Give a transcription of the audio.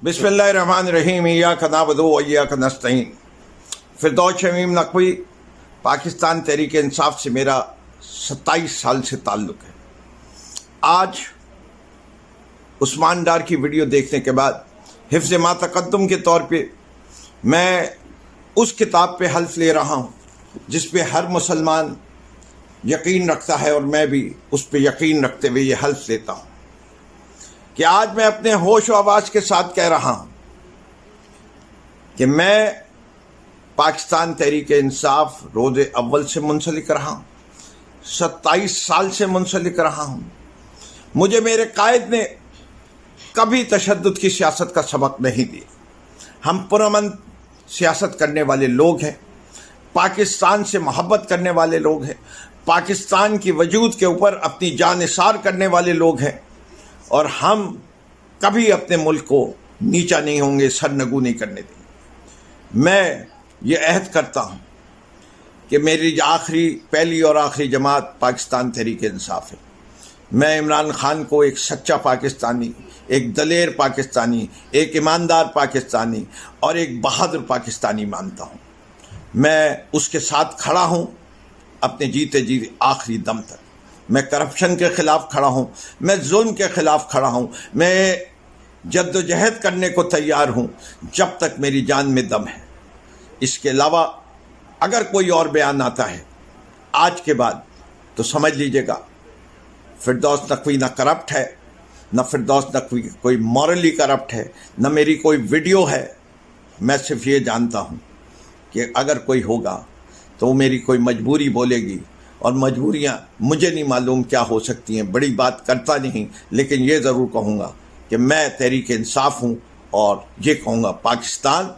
बिस्मिल्लाहिर्रहमानिर्रहीम इय्याक नअबुदु व इय्याक नस्तईन। फिरदौस शमीम नकवी, पाकिस्तान तहरीक इंसाफ से मेरा 27 साल से ताल्लुक़ है। आज उस्मान डार की वीडियो देखने के बाद हिफ्ज़ मा तक़द्दुम के तौर पे मैं उस किताब पे हल्फ ले रहा हूँ जिस पे हर मुसलमान यकीन रखता है, और मैं भी उस पे यकीन रखते हुए ये हल्फ लेता हूँ कि आज मैं अपने होश व आवाज़ के साथ कह रहा हूँ कि मैं पाकिस्तान तहरीक इंसाफ रोज़े अव्वल से मुंसलिक रहा हूँ, 27 साल से मुंसलिक रहा हूँ। मुझे मेरे कायद ने कभी तशद्दुद की सियासत का सबक नहीं दिया। हम पुरअमन सियासत करने वाले लोग हैं, पाकिस्तान से मोहब्बत करने वाले लोग हैं, पाकिस्तान की वजूद के ऊपर अपनी जान निसार करने वाले लोग हैं, और हम कभी अपने मुल्क को नीचा नहीं होंगे, सरनगू नहीं करने देंगे। मैं ये अहद करता हूँ कि मेरी पहली और आखिरी जमात पाकिस्तान तहरीक इंसाफ है। मैं इमरान खान को एक सच्चा पाकिस्तानी, एक दलेर पाकिस्तानी, एक ईमानदार पाकिस्तानी और एक बहादुर पाकिस्तानी मानता हूँ। मैं उसके साथ खड़ा हूँ अपने जीते जी आखिरी दम तक। मैं करप्शन के ख़िलाफ़ खड़ा हूँ, मैं जुल्म के ख़िलाफ़ खड़ा हूँ, मैं जद्दोजहद करने को तैयार हूँ जब तक मेरी जान में दम है। इसके अलावा अगर कोई और बयान आता है आज के बाद तो समझ लीजिएगा फिरदौस नकवी ना करप्ट है, न फिरदौस नकवी कोई मॉरली करप्ट है, न मेरी कोई वीडियो है। मैं सिर्फ ये जानता हूँ कि अगर कोई होगा तो वो मेरी कोई मजबूरी बोलेगी, और मजबूरियाँ मुझे नहीं मालूम क्या हो सकती हैं, बड़ी बात करता नहीं, लेकिन ये ज़रूर कहूँगा कि मैं तहरीक इंसाफ हूँ और ये कहूँगा पाकिस्तान